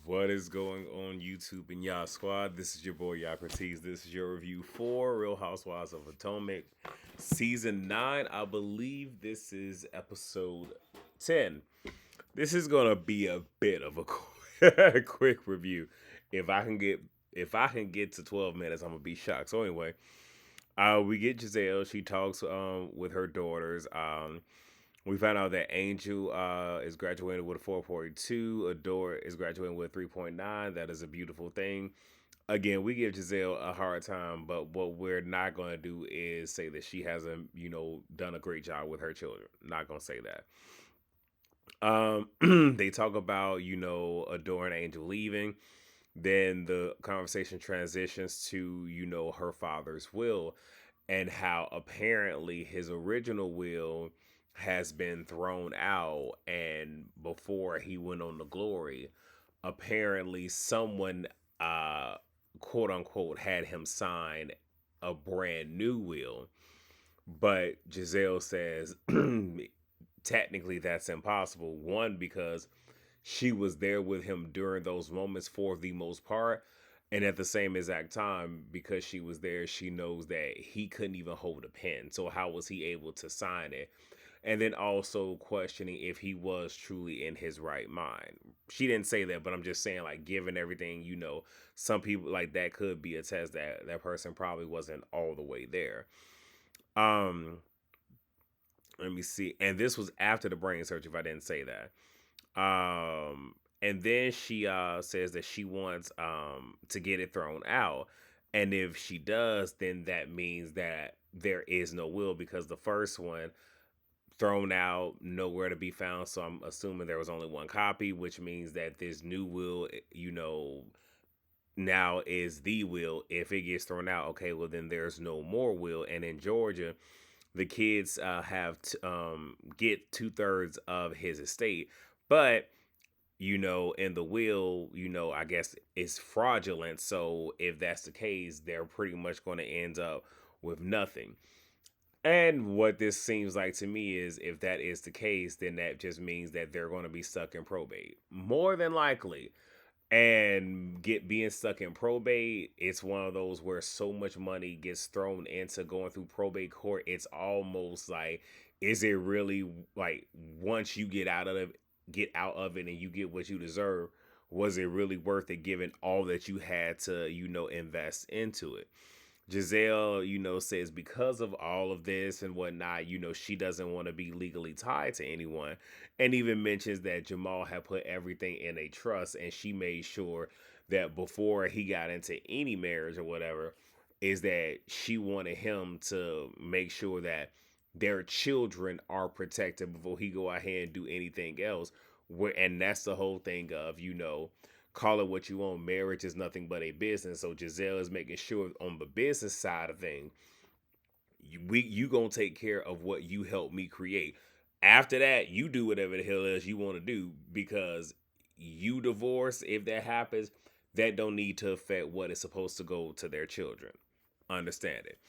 What is going on YouTube and y'all squad? This is your boy Yocrates. This is your review for Real Housewives of Potomac, season 9. I believe this is episode 10. This is gonna be a bit of a quick review. If I can get if I can get to 12 minutes, I'm gonna be shocked. So anyway, we get Giselle. She talks with her daughters. We found out that Angel is graduating with a 4.2. Adore is graduating with 3.9. That is a beautiful thing. Again, we give Giselle a hard time, but what we're not going to do is say that she hasn't, done a great job with her children. Not going to say that. They talk about, Adore and Angel leaving. Then the conversation transitions to, her father's will and how apparently his original will has been thrown out. And before he went on to glory, apparently someone, uh, quote unquote, had him sign a brand new will. But Giselle says technically that's impossible. One, because she was there with him during those moments for the most part. And at the same exact time, because she was there, she knows that he couldn't even hold a pen. So, how was he able to sign it? And then also questioning if he was truly in his right mind. She didn't say that, but I'm just saying, like, given everything, some people like that could be a test that that person probably wasn't all the way there. Um, Let me see. And this was after the brain search, if I didn't say that. And then she says that she wants to get it thrown out. And if she does, then that means that there is no will because the first one thrown out, nowhere to be found. So I'm assuming there was only one copy, which means that this new will, now is the will. If it gets thrown out, okay, well then there's no more will. And in Georgia, the kids get 2/3 of his estate, but in the will, I guess it's fraudulent. So if that's the case, they're pretty much going to end up with nothing. And what this seems like to me is if that is the case, then that just means that they're going to be stuck in probate. More than likely. And get being stuck in probate, it's one of those where so much money gets thrown into going through probate court. It's almost like, is it really like once you get out of it and you get what you deserve, was it really worth it given all that you had to, invest into it? Giselle, says because of all of this and whatnot, she doesn't want to be legally tied to anyone. And even mentions that Jamal had put everything in a trust and she made sure that before he got into any marriage or whatever, is that she wanted him to make sure that their children are protected before he go ahead and do anything else. And that's the whole thing of, call it what you want. Marriage is nothing but a business. So Giselle is making sure on the business side of things, you gonna take care of what you helped me create. After that, you do whatever the hell else you want to do because you divorce. If that happens, that don't need to affect what is supposed to go to their children. Understand it.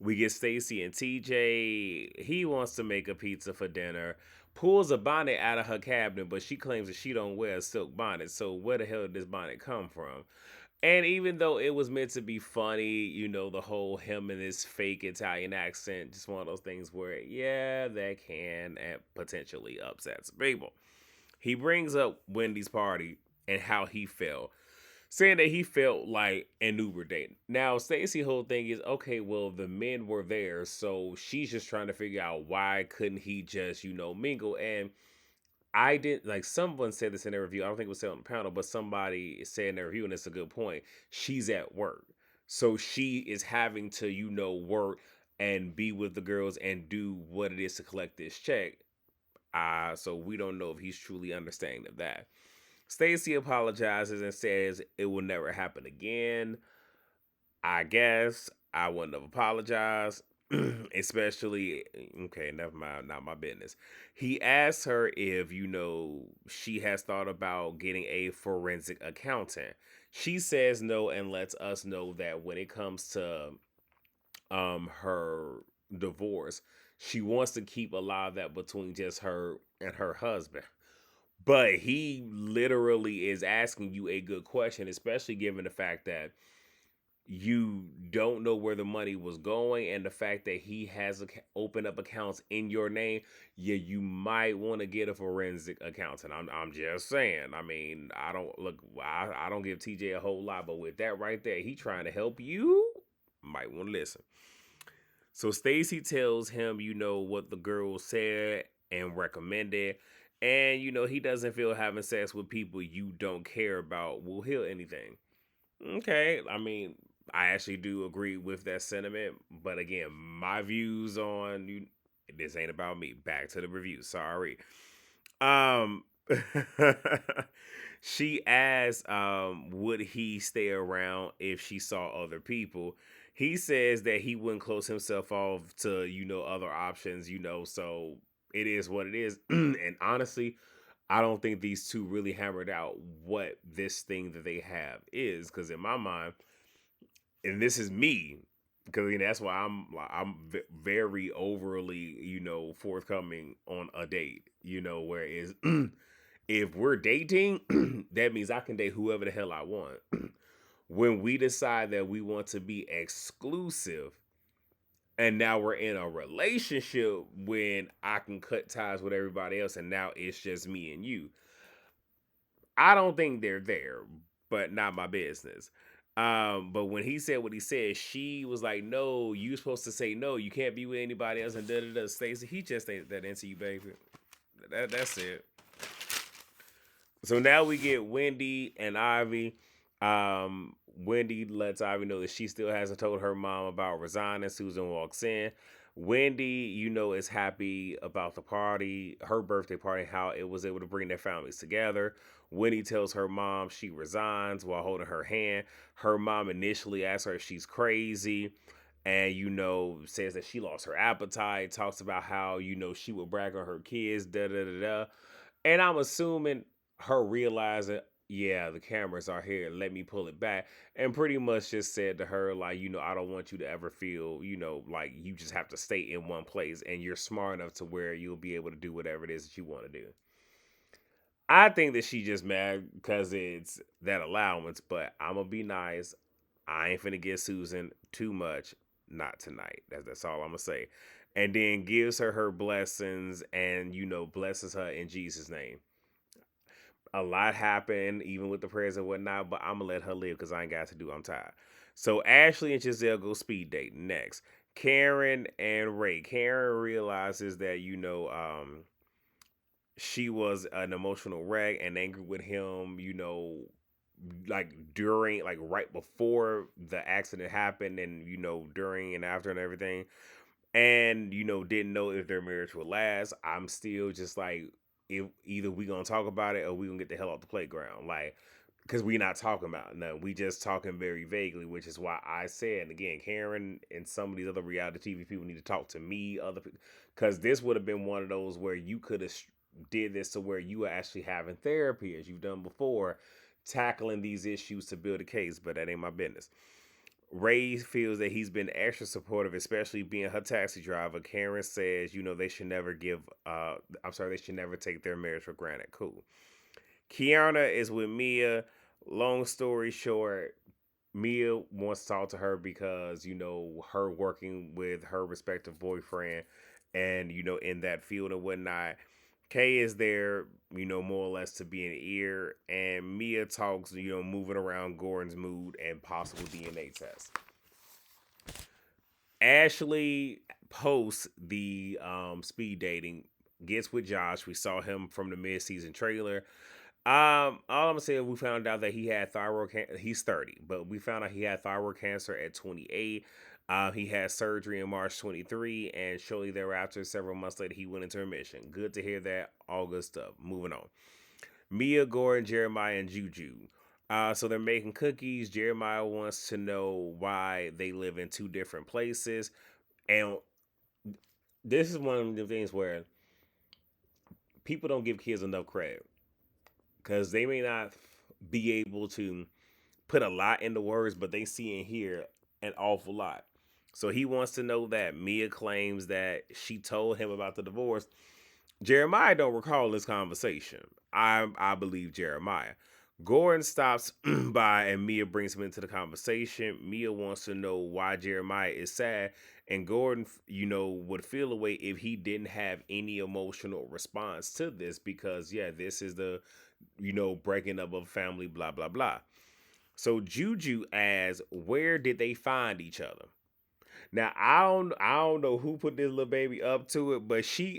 We get Stacy and TJ. He wants to make a pizza for dinner. Pulls a bonnet out of her cabinet, but she claims that she don't wear a silk bonnet. So where the hell did this bonnet come from? And even though it was meant to be funny, the whole him and his fake Italian accent, just one of those things where, yeah, that can and potentially upset some people. He brings up Wendy's party and how he felt, saying that he felt like an Uber date. Now, Stacey's whole thing is okay, well, the men were there, so she's just trying to figure out why couldn't he just, mingle. And I didn't like someone said this in their review. I don't think it was said on the panel, but somebody said in their review, and it's a good point. She's at work. So she is having to, work and be with the girls and do what it is to collect this check. So we don't know if he's truly understanding of that. Stacy apologizes and says it will never happen again. I guess I wouldn't have apologized. Especially, okay, never mind, not my business. He asks her if, she has thought about getting a forensic accountant. She says no and lets us know that when it comes to her divorce, she wants to keep a lot of that between just her and her husband. But he literally is asking you a good question, especially given the fact that you don't know where the money was going and the fact that he has opened up accounts in your name. Yeah, you might want to get a forensic accountant. I'm just saying. I mean, I don't look. I don't give TJ a whole lot, but with that right there, he trying to help you. Might want to listen. So Stacy tells him, what the girl said and recommended. And, he doesn't feel having sex with people you don't care about will heal anything. Okay. I mean, I actually do agree with that sentiment. But again, my views on this ain't about me. Back to the review. Sorry. Um she asked would he stay around if she saw other people. He says that he wouldn't close himself off to, other options, so it is what it is. And honestly, I don't think these two really hammered out what this thing that they have is, because in my mind, and this is me, because that's why very overly, forthcoming on a date. Whereas if we're dating, that means I can date whoever the hell I want. When we decide that we want to be exclusive, and now we're in a relationship, when I can cut ties with everybody else, and now it's just me and you. I don't think they're there, but not my business. But when he said what he said, she was like, "No, you supposed to say no. You can't be with anybody else." And da da da. Stacey, he just ain't that into you, baby. That's it. So now we get Wendy and Ivy. Wendy lets Ivy know that she still hasn't told her mom about resigning. Susan walks in. Wendy, is happy about the party, her birthday party, how it was able to bring their families together. Wendy tells her mom she resigns while holding her hand. Her mom initially asks her if she's crazy and, says that she lost her appetite, talks about how, she would brag on her kids, da da da da. And I'm assuming her realizing, yeah, the cameras are here, let me pull it back. And pretty much just said to her, like, I don't want you to ever feel, like you just have to stay in one place and you're smart enough to where you'll be able to do whatever it is that you want to do. I think that she just mad because it's that allowance, but I'm gonna be nice. I ain't finna get Susan too much. Not tonight. That's all I'm gonna say. And then gives her blessings and blesses her in Jesus' name. A lot happened, even with the prayers and whatnot, but I'm gonna let her live because I ain't got to do. I'm tired. So Ashley and Giselle go speed date next. Karen and Ray. Karen realizes that she was an emotional wreck and angry with him. Like during, like right before the accident happened, and during and after and everything, and didn't know if their marriage would last. I'm still just like, if either we gonna talk about it or we gonna get the hell off the playground, like, because we not talking about no, we just talking very vaguely, which is why I said, and again, Karen and some of these other reality TV people need to talk to me, other people, because this would have been one of those where you could have did this to where you are actually having therapy as you've done before, tackling these issues to build a case, but that ain't my business. Ray feels that he's been extra supportive, especially being her taxi driver. Karen says, they should never they should never take their marriage for granted. Cool. Kiana is with Mia. Long story short, Mia wants to talk to her because, her working with her respective boyfriend and, in that field and whatnot. Kay is there, more or less to be an ear. And Mia talks, moving around Gordon's mood and possible DNA test. Ashley posts the speed dating, gets with Josh. We saw him from the mid-season trailer. All I'm saying, we found out that he had thyroid cancer. He's 30, but we found out he had thyroid cancer at 28. He had surgery in March 23, and shortly thereafter, several months later, he went into remission. Good to hear that. All good stuff. Moving on. Mia, Gordon, Jeremiah, and Juju. So they're making cookies. Jeremiah wants to know why they live in two different places. And this is one of the things where people don't give kids enough credit, because they may not be able to put a lot into words, but they see and hear an awful lot. So he wants to know that Mia claims that she told him about the divorce Jeremiah don't recall this conversation. I believe Jeremiah. Gordon stops by and Mia brings him into the conversation. Mia wants to know why Jeremiah is sad, and Gordon, would feel a way if he didn't have any emotional response to this because yeah, this is the breaking up of a family, blah blah blah. So Juju asks, where did they find each other? Now I don't know who put this little baby up to it, but she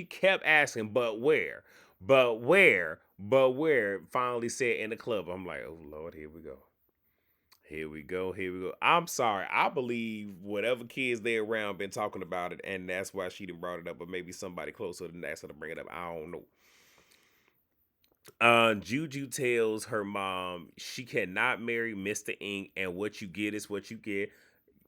kept asking, but where, but where, but where? Finally said in the club. I'm like, oh Lord, here we go, here we go, here we go. I'm sorry, I believe whatever kids they around been talking about it, and that's why she didn't brought it up. But maybe somebody closer than that to bring it up. I don't know. Juju tells her mom she cannot marry Mr. Ink, and what you get is what you get.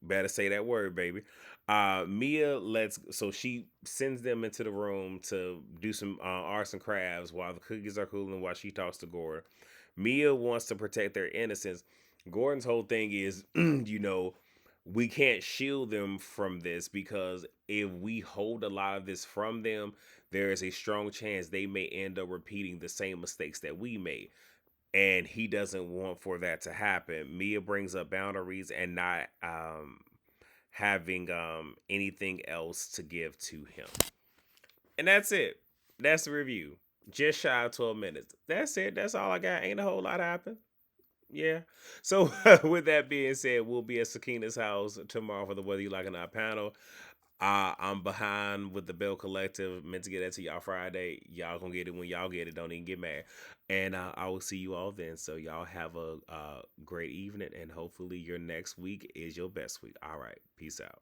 Better say that word, baby. Mia lets so she sends them into the room to do some arts and crafts while the cookies are cooling while she talks to Gordon. Mia wants to protect their innocence. Gordon's whole thing is, we can't shield them from this because if we hold a lot of this from them, there is a strong chance they may end up repeating the same mistakes that we made. And he doesn't want for that to happen. Mia brings up boundaries and not having anything else to give to him. And that's it. That's the review. Just shy of 12 minutes. That's it. That's all I got. Ain't a whole lot happened. Yeah. So with that being said, we'll be at Sakina's house tomorrow for the Whether You Like It or Not panel. I'm behind with the Bell Collective. Meant to get that to y'all Friday. Y'all gonna get it when y'all get it. Don't even get mad. And I will see you all then. So y'all have a great evening, and hopefully your next week is your best week. All right. Peace out.